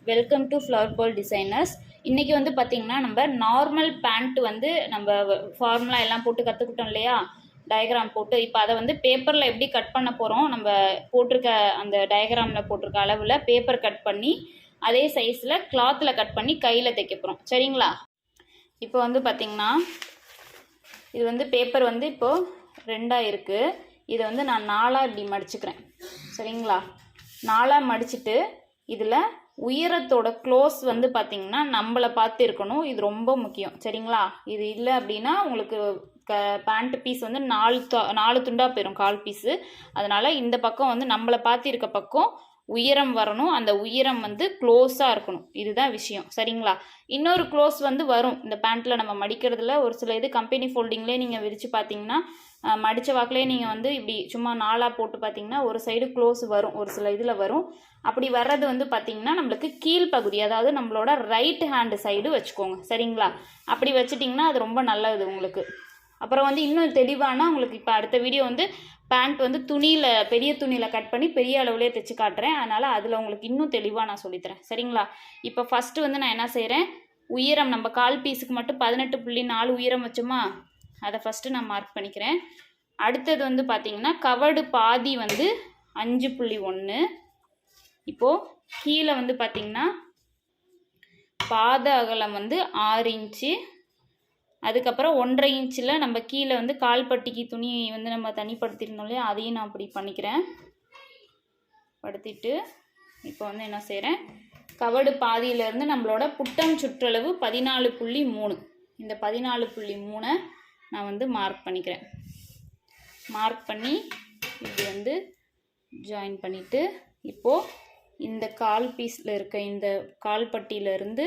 Welcome to flower ball designers. இன்றைக்கி வந்து பார்த்திங்கன்னா நம்ம நார்மல் பேண்ட் வந்து நம்ம ஃபார்முலா எல்லாம் போட்டு கற்றுக்கிட்டோம் இல்லையா, டயக்ராம் போட்டு. இப்போ அதை வந்து பேப்பரில் எப்படி கட் பண்ண போகிறோம், நம்ம போட்டிருக்க அந்த டயக்ராமில் போட்டிருக்க அளவில் பேப்பர் கட் பண்ணி அதே சைஸில் கிளாத்தில் கட் பண்ணி கையில் தைக்க போகிறோம். சரிங்களா? இப்போ வந்து பார்த்திங்கன்னா இது வந்து பேப்பர் வந்து இப்போது 2ஆக இருக்குது. இதை வந்து நான் 4ஆக இப்படி மடிச்சுக்கிறேன். சரிங்களா? 4ஆக மடிச்சுட்டு இதில் உயரத்தோட க்ளோஸ் வந்து பார்த்திங்கன்னா நம்மளை பார்த்து இருக்கணும். இது ரொம்ப முக்கியம். சரிங்களா? இது இல்லை அப்படின்னா உங்களுக்கு பேண்ட் பீஸ் வந்து 4 துண்டாக போயிடும், 1/4 பீஸு. அதனால் இந்த பக்கம் வந்து நம்மளை பார்த்து இருக்க பக்கம் உயரம் வரணும். அந்த உயரம் வந்து க்ளோஸாக இருக்கணும். இதுதான் விஷயம். சரிங்களா? இன்னொரு க்ளோஸ் வந்து வரும் இந்த பேண்ட்டில் நம்ம மடிக்கிறதுல. ஒரு சில இது கம்பெனி ஃபோல்டிங்லேயே நீங்கள் விரித்து பார்த்தீங்கன்னா, மடித்த வாக்கிலே நீங்கள் வந்து இப்படி சும்மா 4ஆக போட்டு பார்த்தீங்கன்னா ஒரு சைடு க்ளோஸ் வரும், ஒரு சில இதில் வரும். அப்படி வர்றது வந்து பார்த்திங்கன்னா நம்மளுக்கு கீழ்ப்பகுதி, அதாவது நம்மளோட ரைட் ஹேண்டு சைடு வச்சுக்கோங்க. சரிங்களா? அப்படி வச்சுட்டிங்கன்னா அது ரொம்ப நல்லது உங்களுக்கு. அப்புறம் வந்து இன்னும் தெளிவானா உங்களுக்கு இப்போ அடுத்த வீடியோ வந்து பேண்ட் வந்து துணியில், பெரிய துணியில் கட் பண்ணி பெரிய அளவுலேயே தைச்சி காட்டுறேன். அதனால் அதில் உங்களுக்கு இன்னும் தெளிவாக நான் சொல்லித்தரேன். சரிங்களா? இப்போ ஃபஸ்ட்டு வந்து நான் என்ன செய்கிறேன், உயரம் நம்ம 1/4 பீஸுக்கு மட்டும் 18.4 உயரம் வச்சோமா, அதை ஃபஸ்ட்டு நான் மார்க் பண்ணிக்கிறேன். அடுத்தது வந்து பார்த்திங்கன்னா கவர்டு பாதி வந்து 5.1. இப்போது கீழே வந்து பார்த்திங்கன்னா பாத அகலம் வந்து 6 இன்ச்சு. அதுக்கப்புறம் 1.5 இன்ச்சில் நம்ம கீழே வந்து கால்பட்டிக்கு துணி வந்து நம்ம தனிப்படுத்திருந்தோம் இல்லையா, அதையும் நான் அப்படி பண்ணிக்கிறேன். படுத்திட்டு இப்போ வந்து என்ன செய்கிறேன், கவர்டு பாதியிலேருந்து நம்மளோட புட்டம் சுற்றளவு 14.3. இந்த 14.3 நான் வந்து மார்க் பண்ணிக்கிறேன். மார்க் பண்ணி இப்படி வந்து ஜாயின் பண்ணிவிட்டு இப்போது இந்த 1/4 பீஸில் இருக்க இந்த கால்பட்டியிலேருந்து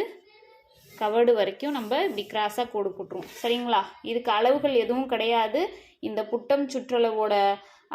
கவர்டு வரைக்கும் நம்ம இப்படி கிராஸாக கோடு போட்டுருவோம். சரிங்களா? இதுக்கு அளவுகள் எதுவும் கிடையாது. இந்த புட்டம் சுற்றளவோட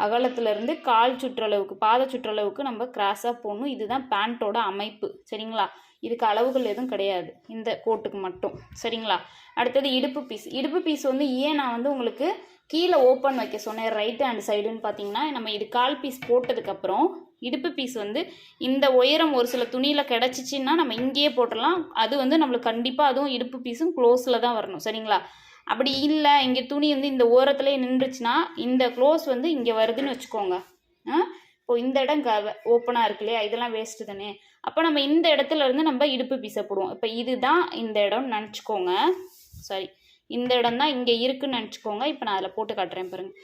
அகலத்துலேருந்து கால் சுற்றளவுக்கு, பாத சுற்றளவுக்கு நம்ம கிராஸாக போடணும். இதுதான் பேண்ட்டோட அமைப்பு. சரிங்களா? இதுக்கு அளவுகள் எதுவும் கிடையாது, இந்த கோட்டுக்கு மட்டும். சரிங்களா? அடுத்தது இடுப்பு பீஸ். இடுப்பு பீஸ் வந்து ஏன் நான் வந்து உங்களுக்கு கீழே ஓப்பன் வைக்க சொன்னேன் ரைட் ஹேண்ட் சைடுன்னு பார்த்தீங்கன்னா, நம்ம இது 1/4 பீஸ் போட்டதுக்கப்புறம் இடுப்பு பீஸ் வந்து இந்த உயரம் ஒரு சில துணியில் கிடச்சிச்சின்னா நம்ம இங்கேயே போட்டுடலாம். அது வந்து நம்மளுக்கு கண்டிப்பாக அதுவும் இடுப்பு பீஸும் க்ளோஸில் தான் வரணும். சரிங்களா? அப்படி இல்லை, இங்கே துணி வந்து இந்த ஓரத்துலேயே நின்றுச்சுன்னா இந்த க்ளோஸ் வந்து இங்கே வருதுன்னு வச்சுக்கோங்க. இப்போ இந்த இடம் ஓப்பனாக இருக்கு இல்லையா, இதெல்லாம் வேஸ்ட்டு தானே. அப்போ நம்ம இந்த இடத்துல இருந்து நம்ம இடுப்பு பீஸை போடுவோம். இப்போ இதுதான் இந்த இடம்னு நினச்சிக்கோங்க. சாரி, இந்த இடம் தான் இங்கே இருக்குன்னு நினச்சிக்கோங்க. இப்போ நான் அதில் போட்டு காட்டுறேன் பாருங்கள்.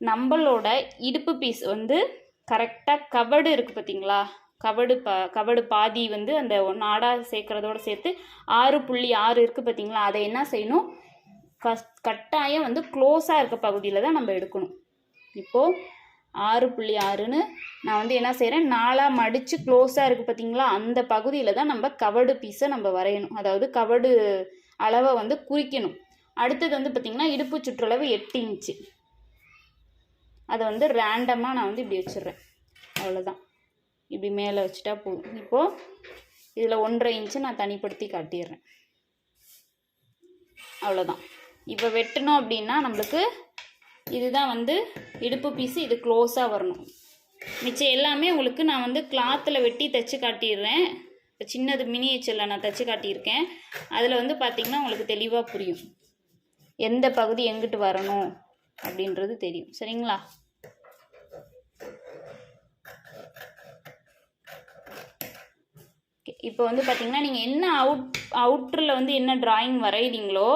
நம்மளோட இடுப்பு பீஸ் வந்து கரெக்டாக கவர்டு இருக்குது பார்த்தீங்களா, கவர்டு பாதி வந்து அந்த 4ஆக சேர்க்குறதோடு சேர்த்து 6.6 இருக்குது பார்த்தீங்களா, அதை என்ன செய்யணும், கட்டாயம் வந்து க்ளோஸாக இருக்க பகுதியில் தான் நம்ம எடுக்கணும். இப்போது 6.6ன்னு நான் வந்து என்ன செய்கிறேன், 4ஆக மடித்து க்ளோஸாக இருக்குது பார்த்தீங்களா, அந்த பகுதியில் தான் நம்ம கவர்டு பீஸை நம்ம வரையணும். அதாவது கவர்டு அளவை வந்து குறிக்கணும். அடுத்தது வந்து பார்த்திங்கன்னா இடுப்பு சுற்றளவு 8 இன்ச்சு. அதை வந்து ரேண்டமாக நான் வந்து இப்படி வச்சிடுறேன். அவ்வளோதான். இப்படி மேலே வச்சுட்டா போதும். இப்போது இதில் 1.5 இன்ச்சு நான் தனிப்படுத்தி காட்டிடுறேன். அவ்வளோதான். இப்போ வெட்டணும் அப்படின்னா நம்மளுக்கு இதுதான் வந்து இடுப்பு பீஸு, இது க்ளோஸாக வரணும். மிச்சம் எல்லாமே உங்களுக்கு நான் வந்து கிளாத்தில் வெட்டி தைச்சி காட்டிடுறேன். இப்போ சின்னது மினியேச்சரில் நான் தைச்சி காட்டியிருக்கேன். அதில் வந்து பார்த்திங்கன்னா உங்களுக்கு தெளிவாக புரியும் எந்த பகுதி எங்கிட்டு வரணும் அப்படின்றது தெரியும். சரிங்களா? இப்போ வந்து பார்த்திங்கன்னா நீங்கள் என்ன அவுட்டரில் வந்து என்ன டிராயிங் வரைகிறீங்களோ,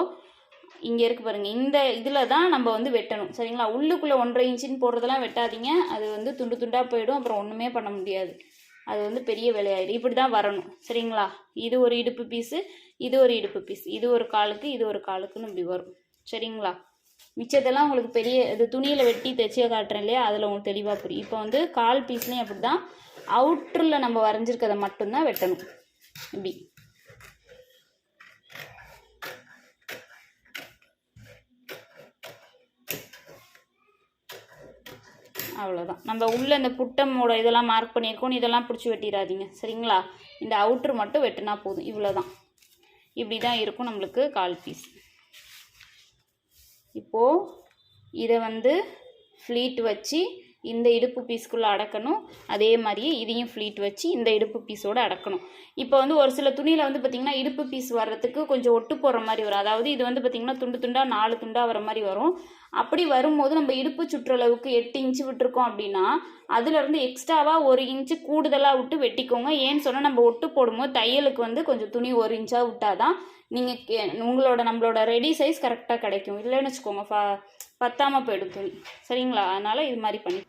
இங்கே இருக்குது பாருங்கள், இந்த இதில் தான் நம்ம வந்து வெட்டணும். சரிங்களா? உள்ளுக்குள்ளே 1.5 இன்ச்சின்னு போடுறதெல்லாம் வெட்டாதீங்க. அது வந்து துண்டு துண்டாக போயிடும். அப்புறம் ஒன்றுமே பண்ண முடியாது. அது வந்து பெரிய வேலையாயிடும். இப்படி தான் வரணும். சரிங்களா? இது ஒரு இடுப்பு பீஸு, இது ஒரு இடுப்பு பீஸ், இது ஒரு காலுக்கு, இது ஒரு காலுக்குன்னு இப்படி வரும். சரிங்களா? மிச்சத்தெல்லாம் உங்களுக்கு பெரிய இது துணியில் வெட்டி தைச்சியாக காட்டுறேன் இல்லையா, அதில் உங்களுக்கு தெளிவாக புரியும். இப்போ வந்து 1/4 பீஸ்லேயும் அப்படி தான் அவுட்டரில் நம்ம வரைஞ்சிருக்கிறத மட்டும்தான் வெட்டணும். இப்படி அவ்வளோதான். நம்ம உள்ளே இந்த புட்டமோட இதெல்லாம் மார்க் பண்ணியிருக்கோம், இதெல்லாம் பிடிச்சி வெட்டிடாதீங்க. சரிங்களா? இந்த அவுட்ரு மட்டும் வெட்டினா போதும். இவ்வளோதான். இப்படி தான் இருக்கும் நம்மளுக்கு 1/4 பீஸ். இப்போது இதை வந்து ஃப்ளீட் வச்சு இந்த இடுப்பு பீஸ்க்குள்ளே அடக்கணும். அதே மாதிரியே இதையும் ஃப்ளீட் வச்சு இந்த இடுப்பு பீஸோடு அடக்கணும். இப்போ வந்து ஒரு சில துணியில் வந்து பார்த்திங்கன்னா இடுப்பு பீஸ் வர்றதுக்கு கொஞ்சம் ஒட்டு போடுற மாதிரி வரும். அதாவது இது வந்து பார்த்திங்கன்னா துண்டு துண்டாக 4 துண்டாக வர மாதிரி வரும். அப்படி வரும்போது நம்ம இடுப்பு சுற்றளவுக்கு 8 இன்ச்சு விட்டுருக்கோம் அப்படின்னா அதுலேருந்து எக்ஸ்ட்ராவாக 1 இன்ச்சு கூடுதலாக விட்டு வெட்டிக்கோங்க. ஏன்னு சொன்னால் நம்ம ஒட்டு போடும்போது தையலுக்கு வந்து கொஞ்சம் துணி 1 இன்ச்சாக விட்டால் தான் நீங்கள் நம்மளோட ரெடி சைஸ் கரெக்டாக கிடைக்கும். இல்லைன்னு வச்சுக்கோங்க பத்தாமல் போயிடும் துணி. சரிங்களா? அதனால் இது மாதிரி பண்ணி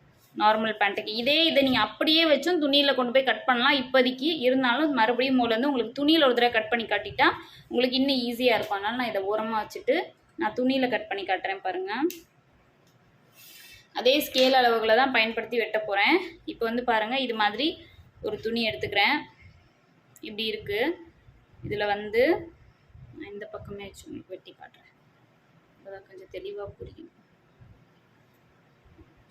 நார்மல் பேண்ட்டுக்கு இதை நீங்கள் அப்படியே வச்சும் துணியில் கொண்டு போய் கட் பண்ணலாம் இப்போதைக்கு. இருந்தாலும் மறுபடியும் மூலேருந்து உங்களுக்கு துணியில் ஒரு தடவை கட் பண்ணி காட்டிட்டா உங்களுக்கு இன்னும் ஈஸியாக இருக்கும். அதனால் நான் இதை ஓரமாக வச்சுட்டு நான் துணியில் கட் பண்ணி காட்டுறேன் பாருங்கள். அதே ஸ்கேல் அளவுகளை தான் பயன்படுத்தி வெட்ட போகிறேன். இப்போ வந்து பாருங்கள், இது மாதிரி ஒரு துணி எடுத்துக்கிறேன். இப்படி இருக்குது. இதில் வந்து நான் இந்த பக்கமே வச்சு உங்களுக்கு வெட்டி காட்டுறேன். அதான் கொஞ்சம் தெளிவாக புரியும்.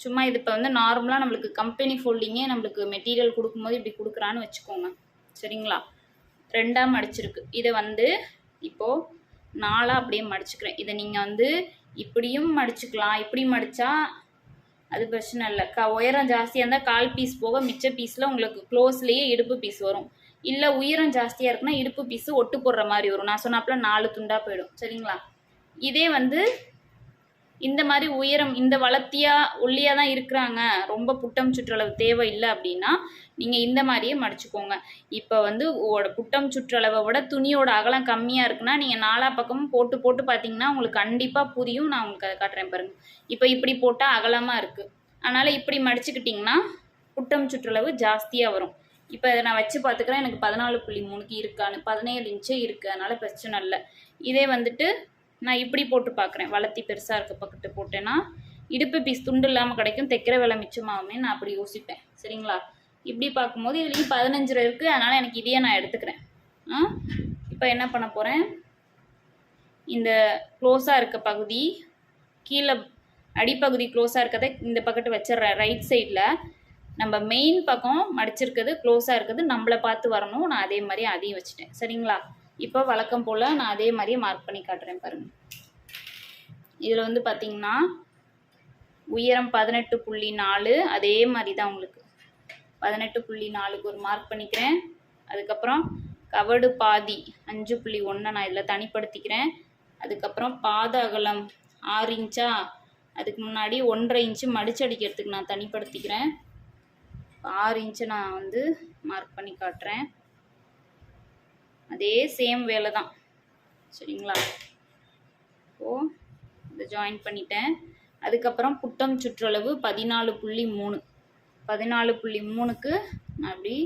சும்மா இது இப்போ வந்து நார்மலாக நம்மளுக்கு கம்பெனி ஃபோல்டிங்கே நம்மளுக்கு மெட்டீரியல் கொடுக்கும்போது இப்படி கொடுக்குறான்னு வச்சுக்கோங்க. சரிங்களா? 2ஆக மடிச்சிருக்கு. இதை வந்து இப்போது 4ஆக அப்படியே மடிச்சுக்கிறேன். இதை நீங்கள் வந்து இப்படியும் மடிச்சுக்கலாம். இப்படி மடித்தா அது பிரச்சனை இல்லை. உயரம் ஜாஸ்தியாக இருந்தால் 1/4 பீஸ் போக மிச்ச பீஸில் உங்களுக்கு க்ளோஸ்லேயே இடுப்பு பீஸ் வரும். இல்லை உயரம் ஜாஸ்தியாக இருக்குன்னா இடுப்பு பீஸு ஒட்டு போடுற மாதிரி வரும். நான் சொன்னாப்புல 4 துண்டாக போயிடும். சரிங்களா? இதே வந்து இந்த மாதிரி உயரம் இந்த வளர்த்தியாக ஒல்லியாக தான் இருக்கிறாங்க, ரொம்ப புட்டம் சுற்றளவு தேவை இல்லை அப்படின்னா நீங்கள் இந்த மாதிரியே மடிச்சுக்கோங்க. இப்போ வந்து புட்டம் சுற்றளவை விட துணியோட அகலம் கம்மியாக இருக்குன்னா நீங்கள் 4 பக்கமும் போட்டு போட்டு பார்த்தீங்கன்னா உங்களுக்கு கண்டிப்பாக புரியும். நான் உங்களுக்கு அதை காட்டுறேன் பாருங்கள். இப்போ இப்படி போட்டால் அகலமாக இருக்குது. அதனால் இப்படி மடிச்சுக்கிட்டிங்கன்னா புட்டம் சுற்றளவு ஜாஸ்தியாக வரும். இப்போ இதை நான் வச்சு பார்த்துக்கிறேன். எனக்கு 14.3க்கு இருக்கான்னு 17 இன்ச்சு இருக்குது. அதனால் பிரச்சனை இல்லை. இதே வந்துட்டு நான் இப்படி போட்டு பார்க்குறேன். வளர்த்தி பெருசாக இருக்க பக்கத்து போட்டேன்னா இடுப்பு பீஸ் துண்டு இல்லாமல் கிடைக்கும், தைக்கிற வேலை மிச்சமாகுமே நான் அப்படி யோசிப்பேன். சரிங்களா? இப்படி பார்க்கும்போது இதுலேயும் 15 இருக்குது. அதனால் எனக்கு இதையே நான் எடுத்துக்கிறேன். இப்போ என்ன பண்ண போகிறேன், இந்த க்ளோஸாக இருக்க பகுதி கீழே அடிப்பகுதி க்ளோஸாக இருக்கிறத இந்த பக்கத்து வச்சிடுறேன். ரைட் சைடில் நம்ம மெயின் பக்கம் மடிச்சிருக்கிறது க்ளோஸாக இருக்கிறது நம்மளை பார்த்து வரணும். நான் அதே மாதிரி அதையும் வச்சுட்டேன். சரிங்களா? இப்போ வழக்கம் போல் நான் அதே மாதிரியே மார்க் பண்ணி காட்டுறேன் பாருங்கள். இதில் வந்து பார்த்திங்கன்னா உயரம் 18.4 அதே மாதிரி தான் உங்களுக்கு 18.4க்கு ஒரு மார்க் பண்ணிக்கிறேன். அதுக்கப்புறம் கவடு பாதி 5.1 நான் இதில் தனிப்படுத்திக்கிறேன். அதுக்கப்புறம் பாத அகலம் 6 இன்ச்சா, அதுக்கு முன்னாடி 1.5 இன்ச்சு மடிச்சடிக்கிறதுக்கு நான் தனிப்படுத்திக்கிறேன். 6 இன்ச்சு நான் வந்து மார்க் பண்ணி காட்டுறேன். அதே சேம் வேலை தான். சரிங்களா? இப்போது இதை ஜாயின் பண்ணிட்டேன். அதுக்கப்புறம் புட்டம் சுற்றளவு 14.3 14.3க்கு நான் அப்படி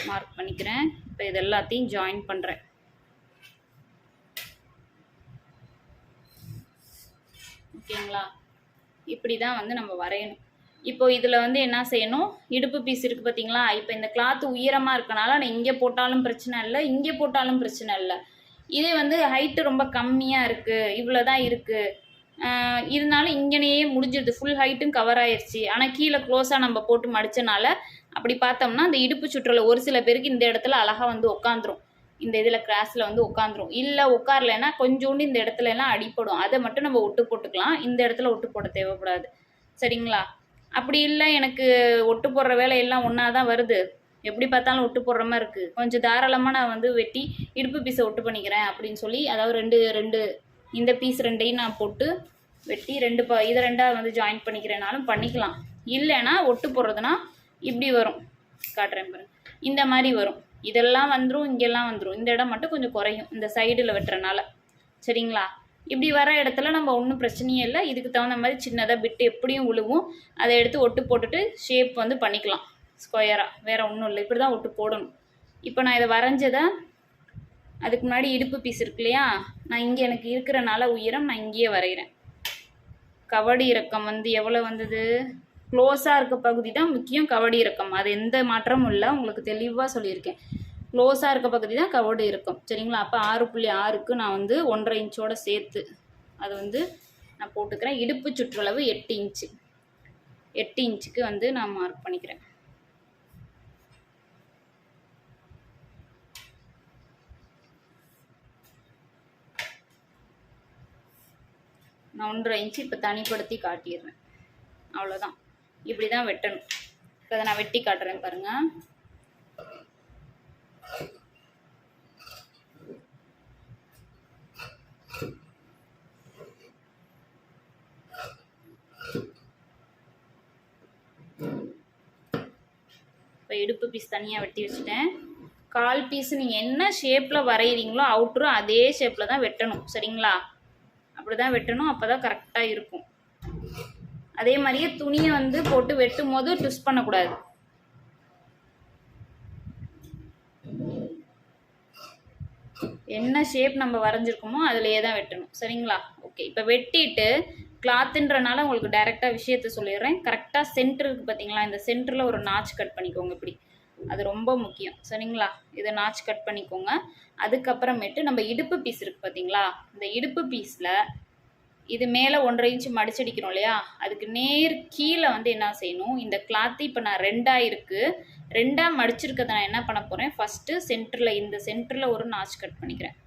மார்க் பண்ணிக்கிறேன். இப்போ இது எல்லாத்தையும் ஜாயின் பண்ணுறேன். ஓகேங்களா? இப்படி தான் வந்து நம்ம வரையணும். இப்போ இதில் வந்து என்ன செய்யணும், இடுப்பு பீஸ் இருக்குது பார்த்தீங்களா? இப்போ இந்த கிளாத்து உயரமாக இருக்கனால நான் இங்கே போட்டாலும் பிரச்சனை இல்லை, இங்கே போட்டாலும் பிரச்சனை இல்லை. இதே வந்து ஹைட்டு ரொம்ப கம்மியாக இருக்குது, இவ்வளோ தான் இருக்குது, இருந்தாலும் இங்கேனையே முடிஞ்சிடுது, ஃபுல் ஹைட்டும் கவர் ஆயிடுச்சு. ஆனால் கீழே க்ளோஸாக நம்ம போட்டு மடித்தனால அப்படி பார்த்தோம்னா அந்த இடுப்பு சுற்றளவு ஒரு சில பேருக்கு இந்த இடத்துல அழகாக வந்து உட்காந்துரும். இந்த இதில் கிராஸில் வந்து உட்காந்துரும். இல்லை உட்காரலைன்னா கொஞ்சோண்டு இந்த இடத்துல எல்லாம் அடிப்படும். அதை மட்டும் நம்ம ஒட்டு போட்டுக்கலாம். இந்த இடத்துல ஒட்டு போட தேவைப்படாது. சரிங்களா? அப்படி இல்லை எனக்கு ஒட்டு போடுற வேலையெல்லாம் ஒன்றா தான் வருது, எப்படி பார்த்தாலும் ஒட்டு போடுற மாதிரி இருக்குது, கொஞ்சம் தாராளமாக நான் வந்து வெட்டி இடுப்பு பீஸை ஒட்டு பண்ணிக்கிறேன் அப்படின்னு சொல்லி, அதாவது ரெண்டு இந்த பீஸ் 2ஐயும் நான் போட்டு வெட்டி இதை 2ஆக வந்து ஜாயின் பண்ணிக்கிறேனாலும் பண்ணிக்கலாம். இல்லைன்னா ஒட்டு போடுறதுனா இப்படி வரும், காட்டுறேன் பாருங்க, இந்த மாதிரி வரும். இதெல்லாம் வந்துடும், இங்கெல்லாம் வந்துடும். இந்த இடம் மட்டும் கொஞ்சம் குறையும் இந்த சைடில் வெட்டுறனால. சரிங்களா? இப்படி வர இடத்துல நம்ம ஒன்றும் பிரச்சனையே இல்லை. இதுக்கு தகுந்த மாதிரி சின்னதாக பிட்டு எப்படியும் விழுவும், அதை எடுத்து ஒட்டு போட்டுட்டு ஷேப் வந்து பண்ணிக்கலாம் ஸ்கொயராக. வேறு ஒன்றும் இல்லை, இப்படி தான் ஒட்டு போடணும். இப்போ நான் இதை வரைஞ்சதை அதுக்கு முன்னாடி இடுப்பு பீஸ் இருக்கு இல்லையா, நான் இங்கே எனக்கு இருக்கிறனால உயரம் நான் இங்கேயே வரைகிறேன். கவடி இறக்கம் வந்து எவ்வளோ வந்தது, க்ளோஸாக இருக்க பகுதி தான் முக்கியம். கவடி இறக்கம் அது எந்த மாற்றமும் இல்லை, உங்களுக்கு தெளிவாக சொல்லியிருக்கேன். க்ளோஸாக இருக்க பகுதி தான் கவடு இருக்கும். சரிங்களா? அப்போ 6.6க்கு நான் வந்து 1.5 இன்ச்சோடு சேர்த்து அது வந்து நான் போட்டுக்கிறேன். இடுப்பு சுற்றளவு 8 இன்ச்சு 8 இன்ச்சுக்கு வந்து நான் மார்க் பண்ணிக்கிறேன். நான் 1.5 இன்ச்சு இப்போ தனிப்படுத்தி காட்டிடுறேன். அவ்வளோதான். இப்படி தான் வெட்டணும். இப்போ அதை நான் வெட்டி காட்டுறேன் பாருங்கள். இப்போ இடுப்பு பீஸ் தனியாக வெட்டி வச்சுட்டேன். கால் பீஸ் நீங்கள் என்ன ஷேப்பில் வரைகிறீங்களோ அவுட்டரும் அதே ஷேப்பில் தான் வெட்டணும். சரிங்களா? அப்படி தான் வெட்டணும். அப்போ தான் கரெக்டாக இருக்கும். அதே மாதிரியே துணியை வந்து போட்டு வெட்டும் போது ட்விஸ்ட் பண்ணக்கூடாது. என்ன ஷேப் நம்ம வரைஞ்சிருக்கோமோ அதிலேயே தான் வெட்டணும். சரிங்களா? ஓகே. இப்போ வெட்டிட்டு கிளாத்துன்றனால உங்களுக்கு டைரெக்டாக விஷயத்த சொல்லிடுறேன். கரெக்டாக சென்டருக்கு பார்த்தீங்களா, இந்த சென்டரில் ஒரு நாச் கட் பண்ணிக்கோங்க. இப்படி அது ரொம்ப முக்கியம். சரிங்களா? இதை நாச் கட் பண்ணிக்கோங்க. அதுக்கப்புறமேட்டு நம்ம இடுப்பு பீஸ் இருக்குது பார்த்தீங்களா, இந்த இடுப்பு பீஸில் இது மேலே 1.5 இன்ச்சு மடிச்சடிக்கிறோம் இல்லையா, அதுக்கு நேர் கீழே வந்து என்ன செய்யணும், இந்த கிளாத்து இப்போ நான் 2ஆக இருக்குது, 2ஆக மடிச்சிருக்கிறத நான் என்ன பண்ண போகிறேன், ஃபஸ்ட்டு சென்டரில் இந்த சென்டரில் ஒரு நாச் கட் பண்ணிக்கிறேன்.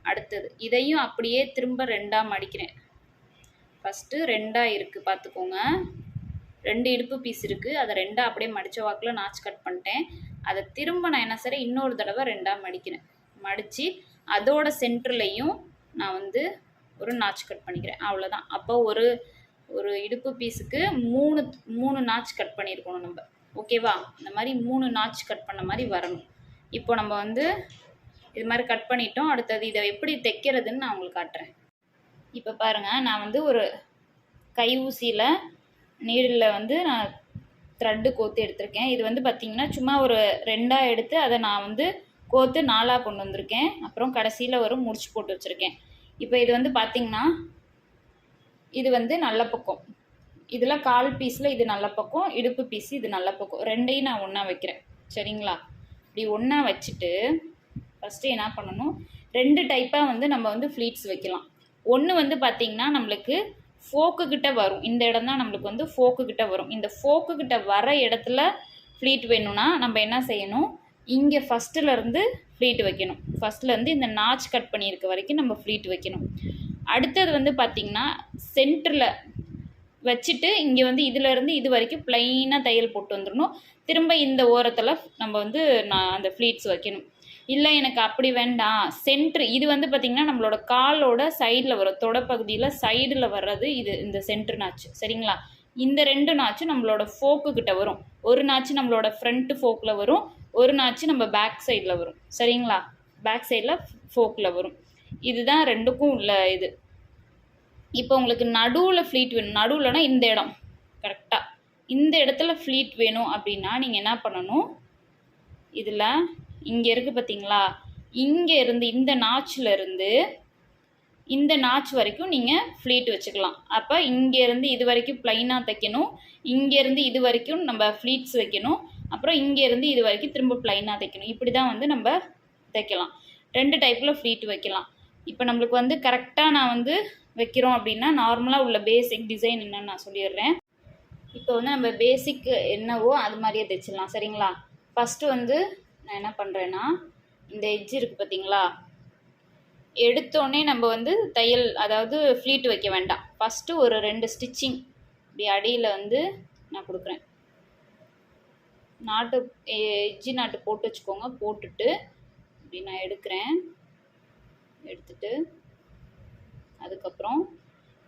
அடுத்தது இதையும் அப்படியே திரும்ப 2ஆக மடிக்கிறேன். ஃபஸ்ட்டு 2ஆக இருக்குது பார்த்துக்கோங்க. 2 இடுப்பு பீஸ் இருக்குது, அதை 2ஆக அப்படியே மடித்த வாக்கில் நாச் கட் பண்ணிட்டேன். அதை திரும்ப நான் என்ன செய்கிறேன், இன்னொரு தடவை 2ஆக மடிக்கிறேன். மடித்து அதோட சென்டர்லையும் நான் வந்து ஒரு நாச் கட் பண்ணிக்கிறேன். அவ்வளோதான். அப்போ ஒரு இடுப்பு பீஸுக்கு 3 நாச் கட் பண்ணியிருக்கணும் நம்ம. ஓகேவா? இந்த மாதிரி 3 நாச் கட் பண்ண மாதிரி வரணும். இப்போ நம்ம வந்து இது மாதிரி கட் பண்ணிட்டோம். அடுத்தது இதை எப்படி தைக்கிறதுன்னு நான் உங்களுக்கு காட்டுறேன். இப்போ பாருங்கள், நான் வந்து ஒரு கை ஊசியில் நீடில் வந்து நான் த்ரெட்டு கோத்து எடுத்திருக்கேன். இது வந்து பார்த்திங்கன்னா சும்மா ஒரு 2ஆக எடுத்து அதை நான் வந்து கோத்து 4ஆக கொண்டு வந்திருக்கேன். அப்புறம் கடைசியில் ஒரு முடிச்சு போட்டு வச்சுருக்கேன். இப்போ இது வந்து பார்த்திங்கன்னா இது வந்து நல்ல பக்கம், இதில் கால் பீஸில் இது நல்ல பக்கம், இடுப்பு பீஸ் இது நல்ல பக்கம், 2ஐயும் நான் ஒன்றா வைக்கிறேன். சரிங்களா? இப்படி ஒன்றா வச்சுட்டு ஃபஸ்ட்டு என்ன பண்ணணும், 2 டைப்பாக வந்து நம்ம வந்து ஃப்ளீட்ஸ் வைக்கலாம். ஒன்று வந்து பார்த்திங்கன்னா நம்மளுக்கு ஃபோக்குக்கிட்ட வரும். இந்த இடம் தான் நம்மளுக்கு வந்து ஃபோக்குக்கிட்ட வரும். இந்த ஃபோக்குக்கிட்ட வர இடத்துல ஃப்ளீட் வேணும்னா நம்ம என்ன செய்யணும், இங்கே ஃபஸ்ட்டுலேருந்து ஃப்ளீட் வைக்கணும். ஃபஸ்ட்லேருந்து இந்த நாச் கட் பண்ணியிருக்க வரைக்கும் நம்ம ஃப்ளீட் வைக்கணும். அடுத்தது வந்து பார்த்திங்கன்னா சென்டரில் வச்சுட்டு இங்கே வந்து இதிலேருந்து இது வரைக்கும் ப்ளைனாக தையல் போட்டு வந்துடணும். திரும்ப இந்த ஓரத்தில் நம்ம வந்து அந்த ஃப்ளீட்ஸ் வைக்கணும். இல்லை எனக்கு அப்படி வேண்டாம், சென்ட்ரு இது வந்து பார்த்திங்கன்னா நம்மளோட காலோட சைடில் வரும், தொடப்பகுதியில் சைடில் வர்றது இது இந்த சென்ட்ரு நாச்சு. சரிங்களா? இந்த 2 நாச்சும் நம்மளோட ஃபோக்குக்கிட்ட வரும். ஒரு நாச்சு நம்மளோட ஃப்ரண்ட்டு ஃபோக்கில் வரும், ஒரு நாச்சு நம்ம பேக் சைடில் வரும். சரிங்களா? பேக் சைடில் ஃபோக்கில் வரும். இதுதான் 2க்கும் உள்ள இது. இப்போ உங்களுக்கு நடுவில் ஃப்ளீட் வேணும். நடுவில்னா இந்த இடம் கரெக்டாக இந்த இடத்துல ஃப்ளீட் வேணும் அப்படின்னா நீங்கள் என்ன பண்ணணும், இதில் இங்கே இருக்குது பார்த்தீங்களா, இங்கே இருந்து இந்த நாச்சில் இருந்து இந்த நாச் வரைக்கும் நீங்கள் ஃப்ளீட் வச்சுக்கலாம். அப்போ இங்கேருந்து இது வரைக்கும் ப்ளைனாக தைக்கணும், இங்கேருந்து இது வரைக்கும் நம்ம ஃப்ளீட்ஸ் வைக்கணும், அப்புறம் இங்கேருந்து இது வரைக்கும் திரும்ப ப்ளைனாக தைக்கணும். இப்படி தான் வந்து நம்ம தைக்கலாம். 2 டைப்பில் ஃப்ளீட் வைக்கலாம். இப்போ நம்மளுக்கு வந்து கரெக்டாக நான் வந்து வைக்கிறோம் அப்படின்னா நார்மலாக உள்ள பேசிக் டிசைன் என்னன்னு நான் சொல்லிடுறேன். இப்போ வந்து நம்ம பேசிக் என்னவோ அது மாதிரியே தைச்சிடலாம். சரிங்களா? ஃபஸ்ட்டு வந்து நான் என்ன பண்ணுறேன்னா, இந்த எட்ஜ் இருக்குது பார்த்தீங்களா, எடுத்தோடனே நம்ம வந்து தையல் அதாவது ஃப்ளீட் வைக்க வேண்டாம். ஃபஸ்ட்டு ஒரு 2 ஸ்டிச்சிங் இப்படி அடியில் வந்து நான் கொடுக்குறேன். நாட்டு எட்ஜி நாட்டு போட்டு வச்சுக்கோங்க. போட்டுட்டு இப்படி நான் எடுத்துட்டு அதுக்கப்புறம்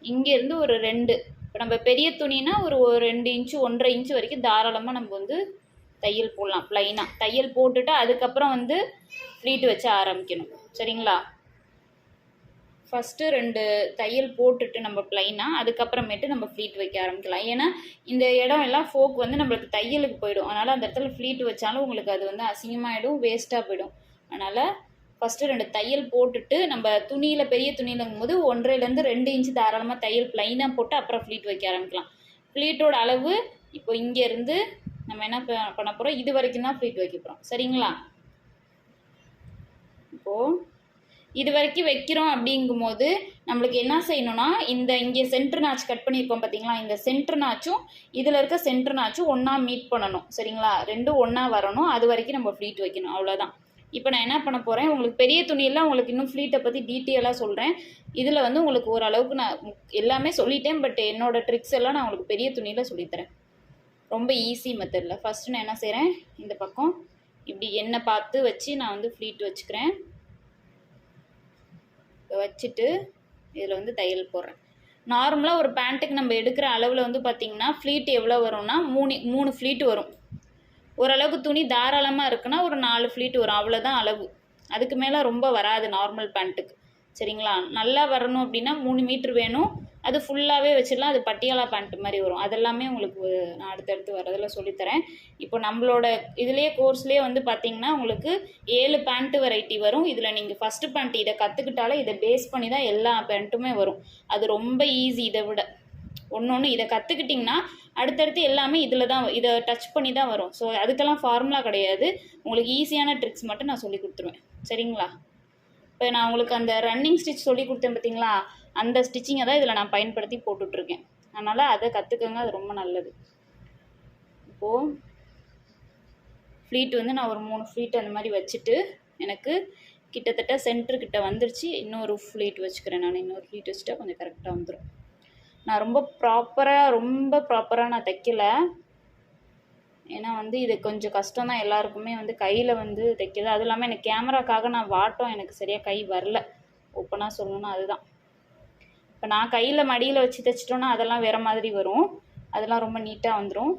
இங்கேருந்து ஒரு 2, இப்போ நம்ம பெரிய துணினா ஒரு 2 இன்ச்சு 1.5 இன்ச்சு வரைக்கும் தாராளமாக நம்ம வந்து தையல் போடலாம். ப்ளைனாக தையல் போட்டுட்டு அதுக்கப்புறம் வந்து ஃப்ளீட் வச்ச ஆரம்பிக்கணும். சரிங்களா? ஃபஸ்ட்டு 2 தையல் போட்டுட்டு நம்ம ப்ளைனாக அதுக்கப்புறமேட்டு நம்ம ஃப்ளீட் வைக்க ஆரம்பிக்கலாம். ஏன்னா இந்த இடம் எல்லாம் ஃபோக் வந்து நம்மளுக்கு தையலுக்கு போயிடும். அதனால் அந்த இடத்துல ஃப்ளீட் வச்சாலும் உங்களுக்கு அது வந்து அசிங்கமாகிடும், வேஸ்ட்டாக போயிடும். அதனால் ஃபஸ்ட்டு 2 தையல் போட்டுட்டு நம்ம துணியில் பெரிய துணியிலங்கும் போது 1.5லேருந்து 2 இன்ச்சு தாராளமாக தையல் ப்ளைனாக போட்டு அப்புறம் ஃப்ளீட் வைக்க ஆரம்பிக்கலாம். ஃப்ளீட்டோட அளவு இப்போ இங்கேருந்து நம்ம என்ன பண்ண போகிறோம், இது வரைக்கும் தான் ஃப்ளீட் வைக்க போகிறோம். சரிங்களா? இப்போது இது வரைக்கும் வைக்கிறோம் அப்படிங்கும்போது நம்மளுக்கு என்ன செய்யணும்னா, இங்கே சென்ட்ரு நாச் கட் பண்ணியிருக்கோம் பார்த்தீங்களா, இந்த சென்ட்ரு நாச்சும் இதில் இருக்க சென்ட்ரு நாச்சும் ஒன்றா மீட் பண்ணணும். சரிங்களா? 2 ஒன்றா வரணும். அது வரைக்கும் நம்ம ஃப்ளீட் வைக்கணும். அவ்வளோதான். இப்போ நான் என்ன பண்ண போகிறேன், உங்களுக்கு பெரிய துணியெல்லாம் உங்களுக்கு இன்னும் ஃப்ளீட்டை பற்றி டீட்டெயிலாக சொல்கிறேன். இதில் வந்து உங்களுக்கு ஓரளவுக்கு நான் எல்லாமே சொல்லிட்டேன். பட் என்னோடய ட்ரிக்ஸ் எல்லாம் நான் உங்களுக்கு பெரிய துணியில் சொல்லித்தரேன். ரொம்ப ஈஸி மெத்தடில். ஃபஸ்ட்டு நான் என்ன செய்கிறேன், இந்த பக்கம் இப்படி எண்ணெய் பார்த்து வச்சு நான் வந்து ஃப்ளீட் வச்சுக்கிறேன். வச்சுட்டு இதில் வந்து தையல் போடுறேன். நார்மலாக ஒரு பேண்ட்டுக்கு நம்ம எடுக்கிற அளவில் வந்து பார்த்திங்கன்னா ஃப்ளீட் எவ்வளோ வரும்னா 3 ஃப்ளீட் வரும். ஓரளவுக்கு துணி தாராளமாக இருக்குன்னா ஒரு 4 ஃப்ளீட் வரும், அவ்வளோதான் அளவு. அதுக்கு மேலே ரொம்ப வராது நார்மல் பேண்ட்டுக்கு. சரிங்களா? நல்லா வரணும் அப்படின்னா 3 மீட்ரு வேணும். அது ஃபுல்லாகவே வச்சிடலாம். அது பட்டியாலா பேண்ட் மாதிரி வரும். அதெல்லாமே உங்களுக்கு நான் அடுத்தடுத்து வரதில் சொல்லித்தரேன். இப்போ நம்மளோட இதுலேயே கோர்ஸ்லேயே வந்து பார்த்திங்கன்னா உங்களுக்கு 7 பேண்ட்டு வெரைட்டி வரும். இதில் நீங்கள் ஃபஸ்ட்டு பேண்ட் இதை கற்றுக்கிட்டாலே இதை பேஸ் பண்ணி தான் எல்லா பேண்ட்டுமே வரும். அது ரொம்ப ஈஸி. இதை விட ஒன்று இதை கற்றுக்கிட்டிங்கன்னா அடுத்தடுத்து எல்லாமே இதில் தான், இதை டச் பண்ணி தான் வரும். ஸோ அதுக்கெல்லாம் ஃபார்முலா கிடையாது. உங்களுக்கு ஈஸியான ட்ரிக்ஸ் மட்டும் நான் சொல்லி கொடுத்துருவேன். சரிங்களா? இப்போ நான் உங்களுக்கு அந்த ரன்னிங் ஸ்டிச் சொல்லி கொடுத்தேன் பார்த்தீங்களா, அந்த ஸ்டிச்சிங்கை தான் இதில் நான் பயன்படுத்தி போட்டுட்ருக்கேன். அதனால் அதை கற்றுக்கங்க, அது ரொம்ப நல்லது. இப்போது ஃப்ளீட் வந்து நான் ஒரு 3 ஃப்ளீட் அந்த மாதிரி வச்சுட்டு எனக்கு கிட்டத்தட்ட சென்டர்கிட்ட வந்துருச்சு. இன்னொரு ஃப்ளீட் வச்சுக்கிறேன். நான் இன்னொரு ஃப்ளீட் வச்சுட்டா கொஞ்சம் கரெக்டாக வந்துடும். நான் ரொம்ப ப்ராப்பராக நான் தைக்கலை. ஏன்னா வந்து இது கொஞ்சம் கஷ்டம் தான் எல்லாருக்குமே வந்து கையில் வந்து தைக்கிறது. அதுவும் இல்லாமல் எனக்கு கேமராக்காக நான் வாட்டம் எனக்கு சரியாக கை வரல. ஓப்பனாக சொல்லணும்னா அதுதான். இப்போ நான் கையில் மடியில் வச்சு தைச்சிட்டோன்னா அதெல்லாம் வேறு மாதிரி வரும். அதெல்லாம் ரொம்ப நீட்டாக வந்துடும்.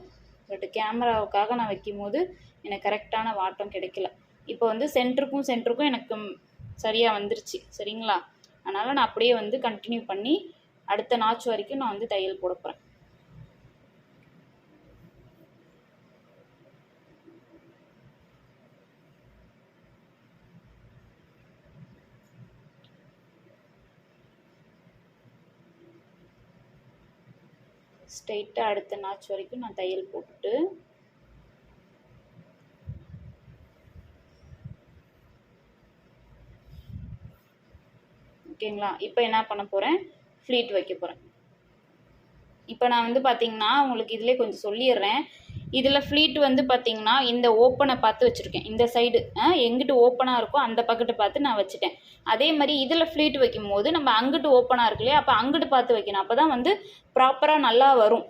பட் கேமராவுக்காக நான் வைக்கும் போது எனக்கு கரெக்டான வாட்டம் கிடைக்கல. இப்போ வந்து சென்டருக்கும் எனக்கு சரியாக வந்துருச்சு. சரிங்களா? அதனால் நான் அப்படியே வந்து கண்டினியூ பண்ணி அடுத்த நாச்சு வரைக்கும் நான் வந்து தையல் போட போகிறேன். ஸ்ட்ரைட்டாக அடுத்த நாச்சு வரைக்கும் நான் தையல் போட்டுட்டு ஓகேங்களா? இப்போ என்ன பண்ண போகிறேன், ஃப்ளீட் வைக்க போகிறேன். இப்போ நான் வந்து பார்த்திங்கன்னா உங்களுக்கு இதிலே கொஞ்சம் சொல்லிடுறேன். இதில் ஃப்ளீட் வந்து பார்த்திங்கன்னா இந்த ஓப்பனை பார்த்து வச்சுருக்கேன். இந்த சைடு எங்கிட்டு ஓப்பனாக இருக்கோ அந்த பக்கத்தை பார்த்து நான் வச்சுட்டேன். அதே மாதிரி இதில் ஃப்ளீட் வைக்கும் போது நம்ம அங்கிட்டு ஓப்பனாக இருக்கு இல்லையா, அப்போ அங்கிட்டு பார்த்து வைக்கணும். அப்போ தான் வந்து ப்ராப்பராக நல்லா வரும்.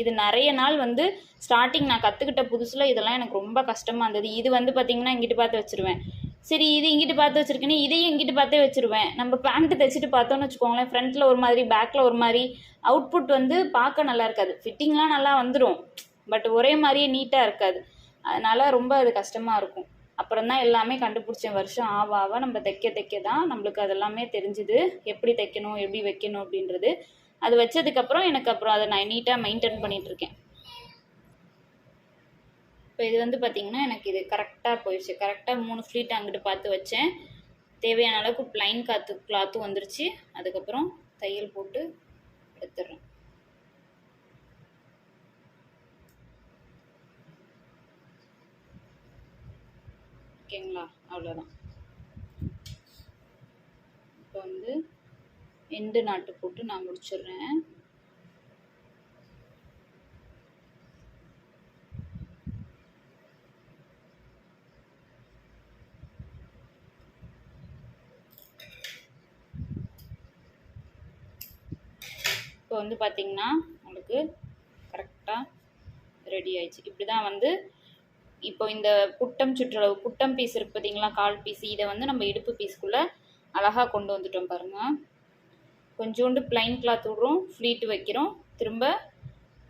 இது நிறைய நாள் வந்து ஸ்டார்டிங் நான் கற்றுக்கிட்ட புதுசில் இதெல்லாம் எனக்கு ரொம்ப கஷ்டமாக இருந்தது. இது வந்து பார்த்திங்கன்னா இங்கிட்டு பார்த்து வச்சுருவேன். சரி இது இங்கிட்டு பார்த்து வச்சுருக்கேன்னு இதையும் இங்கிட்டு பார்த்தே வச்சுருவேன். நம்ம பேண்ட்டு தைச்சிட்டு பார்த்தோன்னு வச்சுக்கோங்களேன், ஃப்ரண்ட்டில் ஒரு மாதிரி பேக்கில் ஒரு மாதிரி அவுட்புட் வந்து பார்க்க நல்லா இருக்காது. ஃபிட்டிங்லாம் நல்லா வந்துடும், பட் ஒரே மாதிரியே நீட்டாக இருக்காது. அதனால் ரொம்ப அது கஷ்டமாக இருக்கும். அப்புறம் தான் எல்லாமே கண்டுபிடிச்ச வருஷம் ஆவ நம்ம தைக்க தான் நம்மளுக்கு அதெல்லாமே தெரிஞ்சுது, எப்படி தைக்கணும் எப்படி வைக்கணும் அப்படின்றது. அது வச்சதுக்கப்புறம் எனக்கு அப்புறம் அதை நான் நீட்டாக மெயின்டைன் பண்ணிகிட்ருக்கேன். இப்போ இது வந்து பார்த்திங்கன்னா எனக்கு இது கரெக்டாக போயிடுச்சு. கரெக்டாக 3 ஃப்ளீட் அங்கிட்டு பார்த்து வச்சேன். தேவையான அளவுக்கு ப்ளைன் கிளாத்தும் வந்துருச்சு. அதுக்கப்புறம் தையல் போட்டு எடுத்துடுறேன். ஓகேங்களா? அவ்வளோதான். இப்போ வந்து எண்டு நாட்டு போட்டு நான் முடிச்சிடுறேன். இப்போ வந்து பார்த்திங்கன்னா உங்களுக்கு கரெக்டாக ரெடி ஆயிடுச்சு. இப்படி தான் வந்து இப்போ இந்த புட்டம் சுற்றளவு புட்டம் பீஸ் இருக்குது பார்த்தீங்களா, கால் பீஸ், இதை வந்து நம்ம இடுப்பு பீஸ்க்குள்ளே அழகாக கொண்டு வந்துட்டோம் பாருங்கள். கொஞ்சோண்டு ப்ளைன் கிளாத் விடுறோம், ஃப்ளீட் வைக்கிறோம், திரும்ப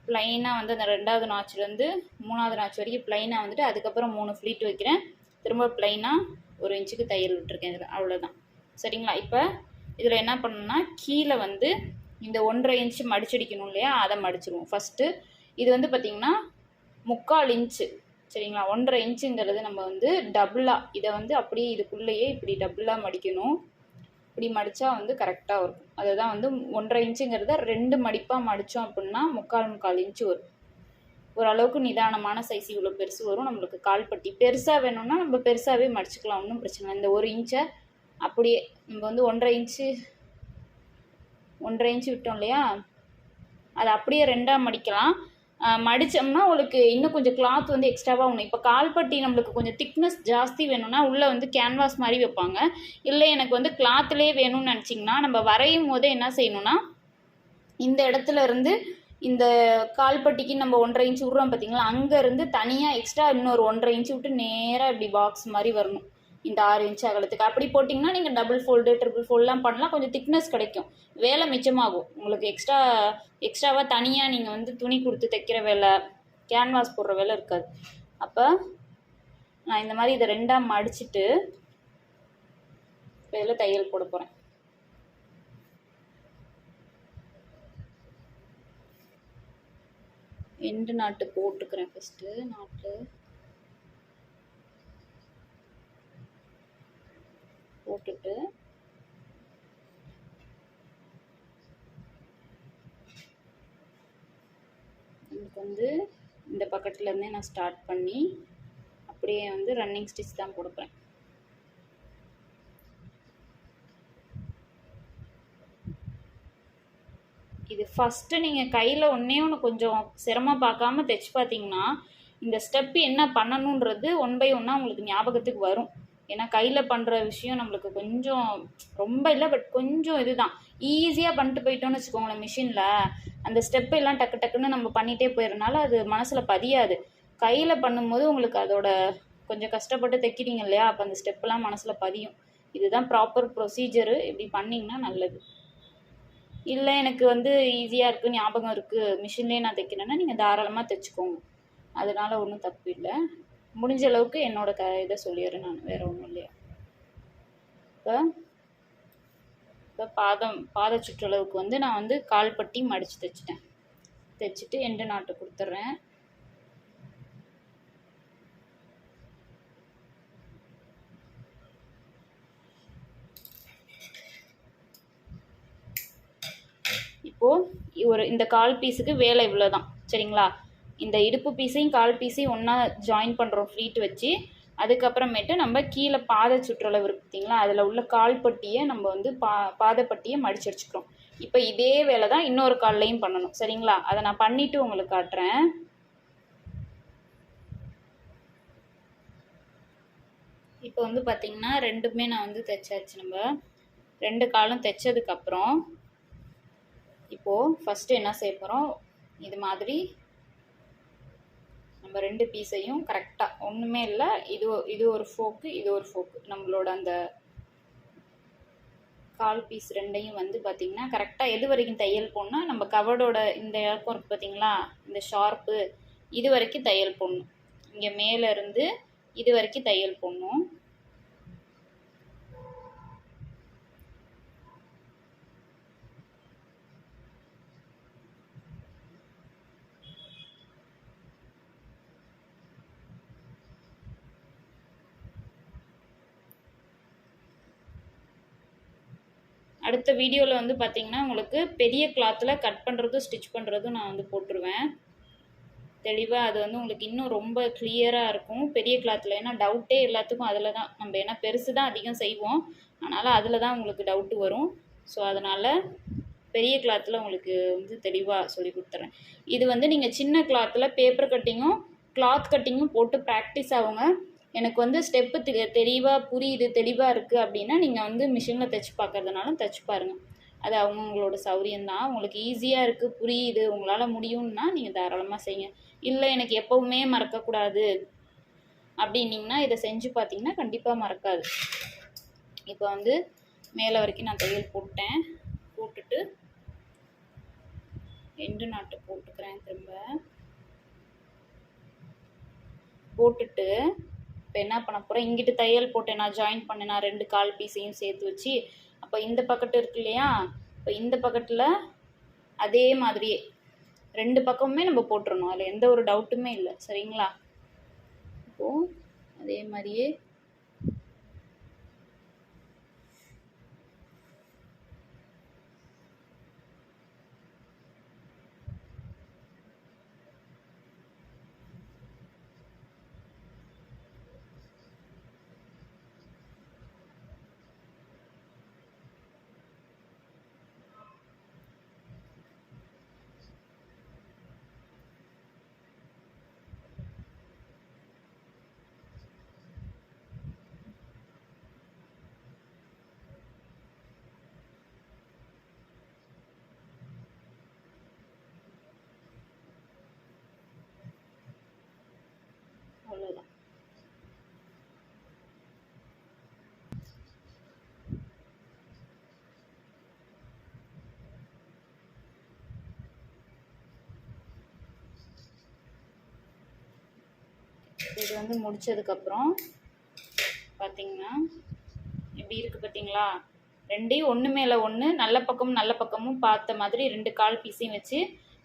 ப்ளைனாக வந்து அந்த 2வது நாச்சுலேருந்து 3வது நாச்சு வரைக்கும் ப்ளைனாக வந்துட்டு அதுக்கப்புறம் 3 ஃப்ளீட் வைக்கிறேன். திரும்ப ப்ளைனாக 1 இன்ச்சுக்கு தையல் விட்டுருக்கேன் இதில். அவ்வளோதான். சரிங்களா? இப்போ இதில் என்ன பண்ணணும்னா கீழே வந்து இந்த 1.5 இன்ச்சு மடிச்சடிக்கணும் இல்லையா, அதை மடிச்சிடுவோம் ஃபஸ்ட்டு. இது வந்து பார்த்திங்கன்னா 3/4 இன்ச்சு. சரிங்களா? 1.5 இன்ச்சுங்கிறது நம்ம வந்து டபுளாக இதை வந்து அப்படியே இதுக்குள்ளேயே இப்படி டபுளாக மடிக்கணும். இப்படி மடித்தா வந்து கரெக்டாக இருக்கும். அதுதான் வந்து 1.5 இன்ச்சுங்கிறத 2 மடிப்பாக மடித்தோம் அப்படின்னா 3/4 இன்ச்சு வரும். ஓரளவுக்கு நிதானமான சைஸ் இவ்வளோ பெருசு வரும். நம்மளுக்கு கால்பட்டி பெருசாக வேணும்னா நம்ம பெருசாகவே மடிச்சுக்கலாம், ஒன்றும் பிரச்சனை இல்லை. இந்த 1 இன்ச்சை அப்படியே நம்ம வந்து 1.5 இன்ச்சு விட்டோம் இல்லையா, அதை அப்படியே 2ஆக மடிக்கலாம். மடித்தோம்னா உங்களுக்கு இன்னும் கொஞ்சம் கிளாத் வந்து எக்ஸ்ட்ராவாக ஒன்று. இப்போ கால்பட்டி நம்மளுக்கு கொஞ்சம் திக்னஸ் ஜாஸ்தி வேணும்னா உள்ளே வந்து கேன்வாஸ் மாதிரி வைப்பாங்க. இல்லை எனக்கு வந்து கிளாத்லேயே வேணும்னு நினச்சிங்கன்னா நம்ம வரையும் போதே என்ன செய்யணும்னா இந்த இடத்துல இருந்து இந்த கால்பட்டிக்கு நம்ம 1.5 இன்ச் விட்றோம் பார்த்தீங்களா, அங்கேருந்து தனியாக எக்ஸ்ட்ரா இன்னொரு 1.5 இன்ச் விட்டு நேராக இப்படி பாக்ஸ் மாதிரி வரணும் இந்த 6 இன்ச் அகலத்துக்கு. அப்படி போட்டிங்கன்னா நீங்கள் டபுள் ஃபோல்டு ட்ரிபிள் ஃபோல்டெலாம் பண்ணலாம், கொஞ்சம் திக்னஸ் கிடைக்கும், வேலை மிச்சமாகும் உங்களுக்கு. எக்ஸ்ட்ராவாக தனியாக நீங்கள் வந்து துணி கொடுத்து தைக்கிற வேலை, கேன்வாஸ் போடுற வேலை இருக்காது. அப்போ நான் இந்த மாதிரி இதை 2ஆக மடிச்சுட்டு இதில் தையல் போட போகிறேன். எண்டு நாட்டு போட்டுக்கிறேன். ஃபஸ்ட்டு நாட்டு போட்டுட்டு எனக்கு வந்து இந்த பக்கத்துலேருந்தே நான் ஸ்டார்ட் பண்ணி அப்படியே வந்து ரன்னிங் ஸ்டிச் தான் போடுறேன். இது ஃபஸ்ட்டு நீங்கள் கையில் ஒன்று கொஞ்சம் சிரமம் பார்க்காம தைச்சு பார்த்தீங்கன்னா இந்த ஸ்டெப்பு என்ன பண்ணணுன்றது 1 by 1 உங்களுக்கு ஞாபகத்துக்கு வரும். ஏன்னா கையில் பண்ணுற விஷயம் நம்மளுக்கு கொஞ்சம் ரொம்ப இல்லை, பட் கொஞ்சம் இதுதான். ஈஸியாக பண்ணிட்டு போயிட்டோன்னு வச்சுக்கோங்களேன், மிஷினில் அந்த ஸ்டெப்பு எல்லாம் டக்கு டக்குன்னு நம்ம பண்ணிகிட்டே போயிடறனால அது மனசில் பதியாது. கையில் பண்ணும்போது உங்களுக்கு அதோட கொஞ்சம் கஷ்டப்பட்டு தைக்கிறீங்க இல்லையா, அப்போ அந்த ஸ்டெப்பெல்லாம் மனசில் பதியும். இதுதான் ப்ராப்பர் ப்ரொசீஜரு. இப்படி பண்ணிங்கன்னா நல்லது. இல்லை எனக்கு வந்து ஈஸியாக இருக்குது, ஞாபகம் இருக்குது, மிஷின்லேயே நான் தைக்கிறேன்னா நீங்கள் தாராளமாக தைச்சிக்கோங்க, அதனால் ஒன்றும் தப்பு இல்லை. முடிஞ்ச அளவுக்கு என்னோட இதை சொல்லிடுறேன் நான், வேறு ஒன்றும் இல்லையா. இப்போ பாத சுற்றளவுக்கு வந்து நான் வந்து கால்பட்டி மடித்து தைச்சிட்டு எண்டு நாட்டு கொடுத்துட்றேன். இப்போது இந்த கால் பீஸுக்கு வேலை இவ்வளோ தான், சரிங்களா. இந்த இடுப்பு பீஸையும் கால் பீஸையும் ஒன்றா ஜாயின் பண்ணுறோம் ஃப்ளீட் வச்சு. அதுக்கப்புறமேட்டு நம்ம கீழே பாத சுற்றளவு இருக்கு பார்த்தீங்களா, அதில் உள்ள கால்பட்டியை நம்ம வந்து பாதப்பட்டியை மடிச்சு வச்சுக்கிறோம். இப்போ இதே வேலை தான் இன்னொரு கால்லையும் பண்ணணும், சரிங்களா. அதை நான் பண்ணிவிட்டு உங்களுக்கு காட்டுறேன். இப்போ வந்து பார்த்திங்கன்னா ரெண்டுமே நான் வந்து தைச்சாச்சு. நம்ம 2 காலும் தைச்சதுக்கப்புறம் இப்போது ஃபஸ்ட்டு என்ன செய்ய போகிறோம், இது மாதிரி நம்ம 2 பீஸையும் கரெக்டாக ஒன்றுமே இல்லை, இது ஒரு ஃபோக்கு, இது ஒரு ஃபோக்கு, நம்மளோட அந்த கால் பீஸ் 2ஐயும் வந்து பார்த்திங்கன்னா கரெக்டாக எது வரைக்கும் தையல் போடணும், நம்ம கவர்டோட இந்த இறக்கம் இருக்குது பார்த்திங்களா, இந்த ஷார்ப்பு இது வரைக்கும் தையல் போடணும். இங்கே மேலே இருந்து இது வரைக்கும் தையல் போடணும். அடுத்த வீடியோவில் வந்து பார்த்திங்கன்னா உங்களுக்கு பெரிய கிளாத்தில் கட் பண்ணுறதும் ஸ்டிச் பண்ணுறதும் நான் வந்து போட்டுருவேன் தெளிவாக. அது வந்து உங்களுக்கு இன்னும் ரொம்ப கிளியராக இருக்கும் பெரிய கிளாத்தில். ஏன்னா டவுட்டே எல்லாத்துக்கும் அதில் தான், நம்ம ஏன்னா பெருசு தான் அதிகம் செய்வோம், அதனால் அதில் தான் உங்களுக்கு டவுட்டு வரும். ஸோ அதனால் பெரிய கிளாத்தில் உங்களுக்கு வந்து தெளிவாக சொல்லி கொடுத்துட்றேன். இது வந்து நீங்கள் சின்ன கிளாத்தில் பேப்பர் கட்டிங்கும் கிளாத் கட்டிங்கும் போட்டு ப்ராக்டிஸ் ஆகுங்க. எனக்கு வந்து ஸ்டெப்பு தெளிவாக புரியுது, தெளிவாக இருக்குது அப்படின்னா நீங்கள் வந்து மிஷினில் தைச்சி பார்க்குறதுனாலும் தைச்சி பாருங்கள். அது அவங்கவுங்களோட சௌரியம்தான். உங்களுக்கு ஈஸியாக இருக்குது, புரியுது, உங்களால் முடியும்னா நீங்கள் தாராளமாக செய்யுங்க. இல்லை எனக்கு எப்போவுமே மறக்கக்கூடாது அப்படின்னிங்கன்னா இதை செஞ்சு பார்த்தீங்கன்னா கண்டிப்பாக மறக்காது. இப்போ வந்து மேலே வரைக்கும் நான் தையல் போட்டுட்டு எண்டு நாட்டு போட்டுக்கிறேன். திரும்ப போட்டுட்டு இப்போ என்ன பண்ண போகிறேன், இங்கிட்டு தையல் போட்டேன், நான் ஜாயின் பண்ணேன், நான் 2 கால் பீஸையும் சேர்த்து வச்சு. அப்போ இந்த பக்கத்து இருக்கு இல்லையா, இப்போ இந்த பக்கத்தில் அதே மாதிரியே 2 பக்கமுமே நம்ம போட்டுடணும், அதில் எந்த ஒரு டவுட்டுமே இல்லை, சரிங்களா. இப்போது அதே மாதிரியே இது வந்து முடித்ததுக்கப்புறம் பார்த்திங்கன்னா இப்படி இருக்குது பார்த்தீங்களா, ரெண்டையும் ஒன்று மேலே ஒன்று நல்ல பக்கமும் பார்த்த மாதிரி 2 கால் பீஸையும் வச்சு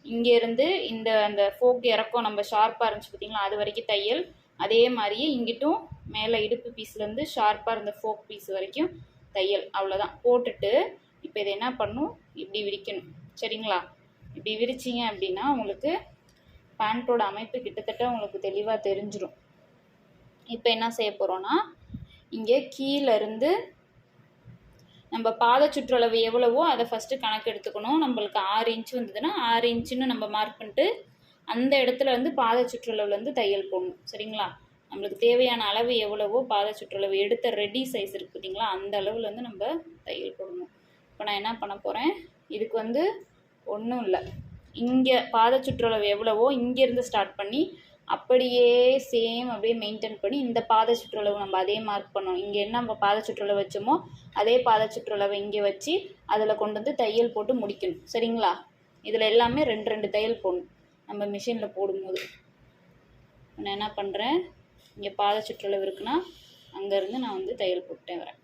இங்கேருந்து அந்த ஃபோக் இறக்கம் நம்ம ஷார்ப்பாக இருந்துச்சு பார்த்தீங்களா, அது வரைக்கும் தையல். அதே மாதிரியே இங்கிட்டும் மேலே இடுப்பு பீஸ்லேருந்து ஷார்ப்பாக இருந்த ஃபோக் பீஸ் வரைக்கும் தையல். அவ்வளோதான். போட்டுட்டு இப்போ இதை என்ன பண்ணணும், இப்படி விரிக்கணும். சரிங்களா? இப்படி விரிச்சிங்க அப்படின்னா உங்களுக்கு பேண்ட்டோட அமைப்பு கிட்டத்தட்ட உங்களுக்கு தெளிவாக தெரிஞ்சிடும். இப்போ என்ன செய்ய போகிறோன்னா, இங்கே கீழேருந்து நம்ம பாத சுற்றளவு எவ்வளவோ அதை ஃபஸ்ட்டு கணக்கு எடுத்துக்கணும். நம்மளுக்கு 6 இன்ச்சு வந்ததுன்னா 6 இன்ச்சுன்னு நம்ம மார்க் பண்ணிட்டு அந்த இடத்துல வந்து பாத சுற்றளவுலேருந்து தையல் போடணும். சரிங்களா? நம்மளுக்கு தேவையான அளவு எவ்வளவோ பாத சுற்றளவு எடுத்த ரெடி சைஸ் இருக்குது பார்த்தீங்களா, அந்த அளவில் வந்து நம்ம தையல் போடணும். இப்போ நான் என்ன பண்ண போகிறேன், இதுக்கு வந்து ஒன்றும் இல்லை, இங்கே பாத சுற்றளவு எவ்வளவோ இங்கேருந்து ஸ்டார்ட் பண்ணி அப்படியே சேம் அப்படியே மெயின்டைன் பண்ணி இந்த பாத சுற்றளவு நம்ம அதே மார்க் பண்ணணும். இங்கே என்ன நம்ம பாத சுற்றளவு வச்சோமோ அதே பாத சுற்றளவை இங்கே வச்சு அதில் கொண்டு வந்து தையல் போட்டு முடிக்கணும். சரிங்களா? இதில் எல்லாமே 2 தையல் போடணும் நம்ம மிஷினில் போடும்போது. நான் என்ன பண்ணுறேன், இங்கே பாத சுற்றளவு இருக்குன்னா அங்கேருந்து நான் வந்து தையல் போட்டே வரேன்.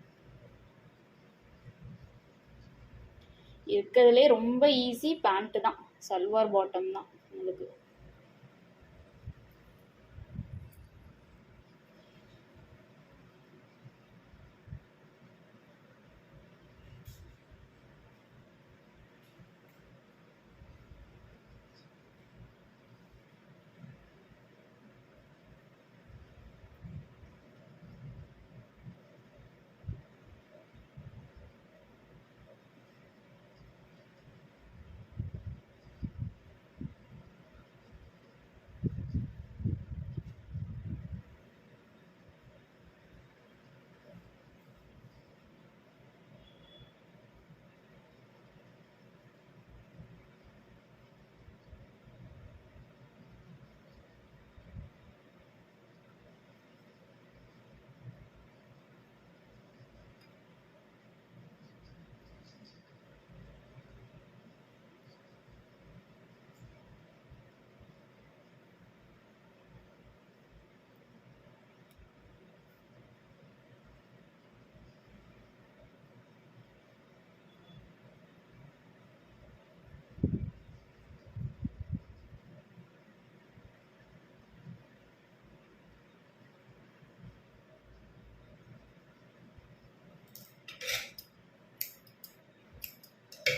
இருக்கிறதுலே ரொம்ப ஈஸி பேண்ட்டு தான், சல்வார் பாட்டம் தான் உங்களுக்கு.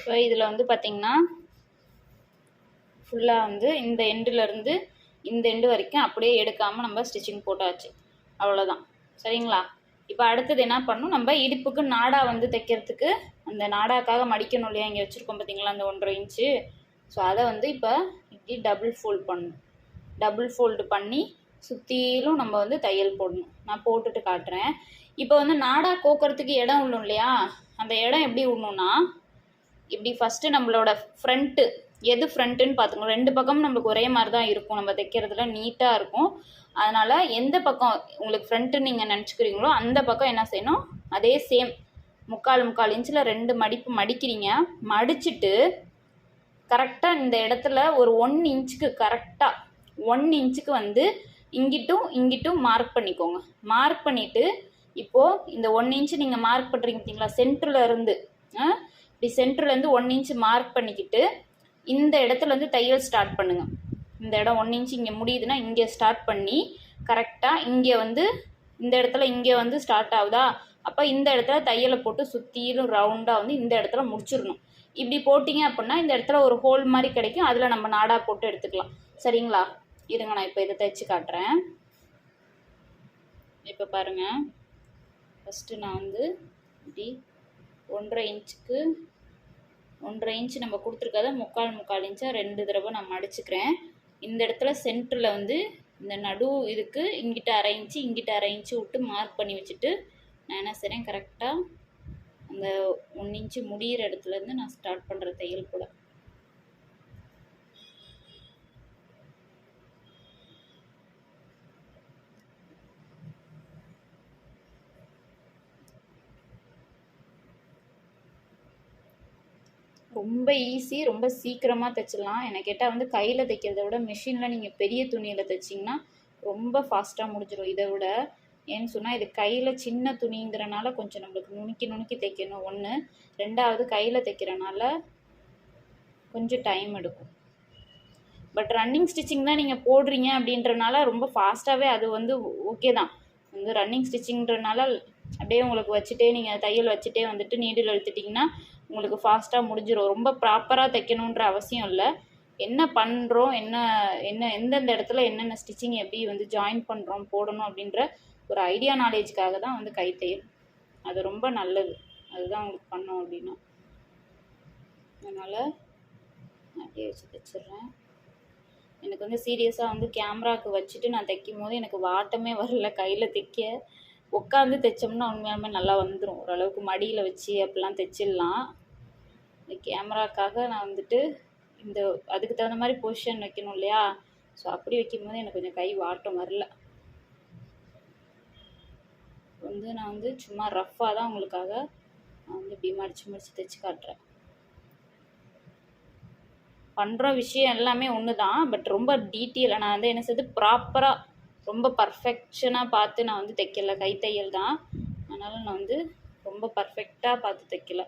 இப்போ இதில் வந்து பார்த்திங்கன்னா ஃபுல்லாக வந்து இந்த எண்டுலேருந்து இந்த எண்டு வரைக்கும் அப்படியே எடுக்காமல் நம்ம ஸ்டிச்சிங் போட்டாச்சு. அவ்வளோதான். சரிங்களா? இப்போ அடுத்தது என்ன பண்ணணும், நம்ம இடுப்புக்கு நாடா வந்து தைக்கிறதுக்கு அந்த நாடாக்காக மடிக்கணும் இல்லையா, இங்கே வச்சுருக்கோம் பார்த்தீங்களா அந்த 1.5 இன்ச்சு. ஸோ அதை வந்து இப்போ இப்படி டபுள் ஃபோல்ட் பண்ணணும். டபுள் ஃபோல்டு பண்ணி சுற்றிலும் நம்ம வந்து தையல் போடணும். நான் போட்டுட்டு காட்டுறேன். இப்போ வந்து நாடா கோக்கிறதுக்கு இடம் விடணும் இல்லையா, அந்த இடம் எப்படி விடணுன்னா, இப்படி ஃபஸ்ட்டு நம்மளோட ஃப்ரண்ட்டு எது ஃப்ரண்ட்டுன்னு பார்த்துக்கணும். 2 பக்கமும் நம்மளுக்கு ஒரே மாதிரி தான் இருக்கும், நம்ம தைக்கிறதுல நீட்டாக இருக்கும். அதனால் எந்த பக்கம் உங்களுக்கு ஃப்ரண்ட்டுன்னு நீங்கள் நினச்சிக்கிறீங்களோ அந்த பக்கம் என்ன செய்யணும், அதே சேம் 3/4 இன்ச்சில் 2 மடிப்பு மடிக்கிறீங்க. மடிச்சுட்டு கரெக்டாக இந்த இடத்துல ஒரு 1 இன்ச்சுக்கு கரெக்டாக 1 இன்ச்சுக்கு வந்து இங்கிட்டும் மார்க் பண்ணிக்கோங்க. மார்க் பண்ணிவிட்டு இப்போது இந்த 1 இன்ச்சு நீங்கள் மார்க் பண்ணுறீங்க பார்த்தீங்களா, சென்டரில் இருந்து இப்படி சென்டர்லேருந்து 1 இன்ச்சு மார்க் பண்ணிக்கிட்டு இந்த இடத்துல வந்து தையல் ஸ்டார்ட் பண்ணுங்கள். இந்த இடம் 1 இன்ச்சு இங்கே முடியுதுன்னா இங்கே ஸ்டார்ட் பண்ணி கரெக்டாக இங்கே வந்து இந்த இடத்துல இங்கே வந்து ஸ்டார்ட் ஆகுதா, அப்போ இந்த இடத்துல தையலை போட்டு சுற்றிலும் ரவுண்டாக வந்து இந்த இடத்துல முடிச்சிடணும். இப்படி போட்டிங்க அப்படின்னா இந்த இடத்துல ஒரு ஹோல் மாதிரி கிடைக்கும், அதில் நம்ம நாடா போட்டு எடுத்துக்கலாம். சரிங்களா? இருங்க நான் இப்போ இதை தைச்சி காட்டுறேன். இப்போ பாருங்கள், ஃபஸ்ட்டு நான் வந்து இப்படி 1.5 இன்ச்சுக்கு 1.5 இன்ச்சு நம்ம கொடுத்துருக்காத 3/4 இன்ச்சாக 2 தடவை நான் மடிச்சுக்கிறேன். இந்த இடத்துல சென்டரில் வந்து இந்த நடு இதுக்கு இங்கிட்ட 1/2 இன்ச்சு இங்கிட்ட 1/2 இன்ச்சு விட்டு மார்க் பண்ணி வச்சுட்டு நான் என்ன செய்கிறேன், கரெக்டாக அந்த 1 இன்ச்சு முடிகிற இடத்துலேருந்து நான் ஸ்டார்ட் பண்ணுற தையல் கூட. ரொம்ப ஈஸி, ரொம்ப சீக்கிரமாக தைச்சிடலாம். என்னை கேட்டால் வந்து கையில் தைக்கிறத விட மிஷினில் நீங்கள் பெரிய துணியில் தைச்சிங்கன்னா ரொம்ப ஃபாஸ்ட்டாக முடிஞ்சிடும் இதை விட. ஏன்னு சொன்னால் இது கையில் சின்ன துணிங்கிறனால கொஞ்சம் நம்மளுக்கு நுணுக்கி தைக்கணும் ஒன்று. ரெண்டாவது கையில் தைக்கிறனால கொஞ்சம் டைம் எடுக்கும். பட் ரன்னிங் ஸ்டிச்சிங் தான் நீங்கள் போடுறீங்க அப்படின்றனால ரொம்ப ஃபாஸ்ட்டாகவே அது வந்து ஓகே தான். வந்து ரன்னிங் ஸ்டிச்சிங்கிறனால அப்படியே உங்களுக்கு வச்சுட்டே நீங்கள் தையல் வச்சுட்டே வந்துட்டு நீடில் எடுத்துட்டிங்கன்னா உங்களுக்கு ஃபாஸ்ட்டாக முடிஞ்சிடும். ரொம்ப ப்ராப்பராக தைக்கணுன்ற அவசியம் இல்லை. என்ன பண்ணுறோம், எந்தெந்த இடத்துல என்னென்ன ஸ்டிச்சிங் எப்படி வந்து ஜாயின் பண்ணுறோம் போடணும் அப்படின்ற ஒரு ஐடியா நாலேஜுக்காக தான் வந்து கைத்தையல். அது ரொம்ப நல்லது. அதுதான் உங்களுக்கு பண்ணோம் அப்படின்னா. அதனால் அப்படியே வச்சு தைச்சிட்றேன். எனக்கு வந்து சீரியஸாக வந்து கேமராவுக்கு வச்சுட்டு நான் தைக்கும் போது எனக்கு வாட்டமே வரல. கையில் தைக்க உட்காந்து தைச்சோம்னா உண்மையாலுமே நல்லா வந்துடும். ஓரளவுக்கு மடியில் வச்சு அப்படிலாம் தைச்சிடலாம். இந்த கேமராக்காக நான் வந்துட்டு அதுக்கு தகுந்த மாதிரி பொசிஷன் வைக்கணும் இல்லையா? ஸோ அப்படி வைக்கும் போது எனக்கு கொஞ்சம் கை வாட்டம் வரல. வந்து நான் வந்து சும்மா ரஃப்பாக தான் உங்களுக்காக நான் வந்து இப்படி மடித்து தைச்சி காட்டுறேன். பண்ணுற விஷயம் எல்லாமே ஒன்று தான். பட் ரொம்ப டீட்டெயிலாக நான் வந்து என்ன செய்யுது ப்ராப்பராக ரொம்ப பர்ஃபெக்ஷனாக பார்த்து நான் வந்து தைக்கல. கைத்தையல் தான். அதனால் நான் வந்து ரொம்ப பர்ஃபெக்டாக பார்த்து தைக்கல.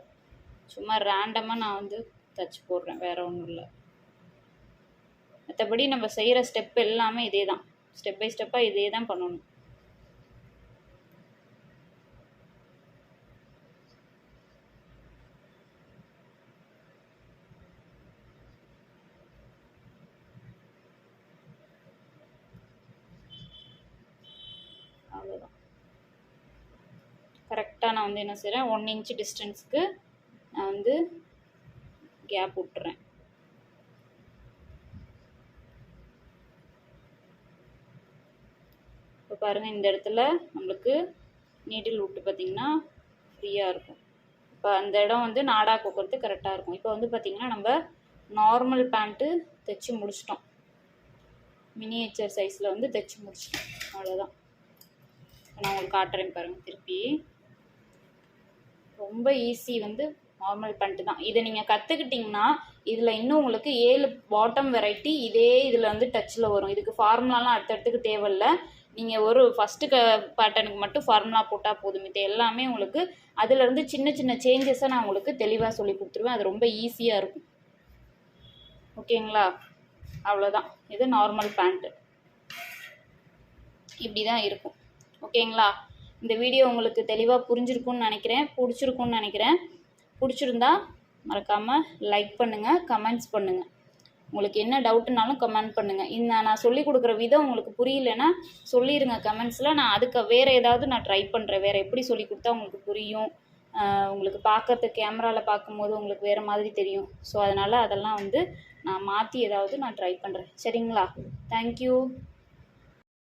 சும்மா ரேண்டமாக நான் வந்து தைச்சி போடுறேன், வேறு ஒன்றும் இல்லை. மற்றபடி நம்ம செய்கிற ஸ்டெப் எல்லாமே இதே தான். ஸ்டெப் பை ஸ்டெப்பாக இதே தான் பண்ணணும். அவ்வளோதான். கரெக்டாக நான் வந்து என்ன செய்கிறேன், 1 இன்ச் டிஸ்டன்ஸுக்கு நான் வந்து கேப் விட்டுறேன். இப்போ பாருங்கள், இந்த இடத்துல நம்மளுக்கு நீடில் விட்டு பார்த்திங்கன்னா ஃப்ரீயாக இருக்கும். இப்போ அந்த இடம் வந்து நாடா கோக்கிறது கரெக்டாக இருக்கும். இப்போ வந்து பார்த்திங்கன்னா நம்ம நார்மல் பேண்ட்டு தைச்சி முடிச்சிட்டோம். மினியேச்சர் சைஸில் வந்து தைச்சி முடிச்சிட்டோம். அவ்வளோதான். நான் உங்களுக்கு காட்டுறேன் பாருங்கள். திருப்பி ரொம்ப ஈஸி. வந்து நார்மல் பேண்ட்டு தான். இதை நீங்கள் கற்றுக்கிட்டிங்கன்னா இதில் இன்னும் உங்களுக்கு 7 பாட்டம் வெரைட்டி இதே இதில் வந்து டச்சில் வரும். இதுக்கு ஃபார்முலாலாம் அடுத்தடுத்துக்கு தேவையில்லை. நீங்கள் ஒரு ஃபஸ்ட்டு பேட்டர்னுக்கு மட்டும் ஃபார்முலா போட்டால் போதும். இது எல்லாமே உங்களுக்கு அதிலேருந்து சின்ன சின்ன சேஞ்சஸை நான் உங்களுக்கு தெளிவாக சொல்லி கொடுத்துருவேன். அது ரொம்ப ஈஸியாக இருக்கும். ஓகேங்களா? அவ்வளோதான். இது நார்மல் பேண்ட்டு இப்படி தான் இருக்கும். ஓகேங்களா? இந்த வீடியோ உங்களுக்கு தெளிவாக புரிஞ்சிருக்கும்னு நினைக்கிறேன், பிடிச்சிருக்குன்னு நினைக்கிறேன். பிடிச்சிருந்தா மறக்காமல் லைக் பண்ணுங்கள், கமெண்ட்ஸ் பண்ணுங்கள். உங்களுக்கு என்ன டவுட்டுனாலும் கமெண்ட் பண்ணுங்கள். நான் சொல்லி கொடுக்குற விதம் உங்களுக்கு புரியலைன்னா சொல்லிடுங்க கமெண்ட்ஸில். நான் அதுக்கு வேறு ஏதாவது நான் ட்ரை பண்ணுறேன். வேறு எப்படி சொல்லி கொடுத்தா உங்களுக்கு புரியும், உங்களுக்கு பார்க்கறதுக்கு கேமராவில் பார்க்கும்போது உங்களுக்கு வேறு மாதிரி தெரியும். ஸோ அதனால் அதெல்லாம் வந்து நான் மாற்றி ஏதாவது நான் ட்ரை பண்ணுறேன். சரிங்களா? தேங்க்யூ.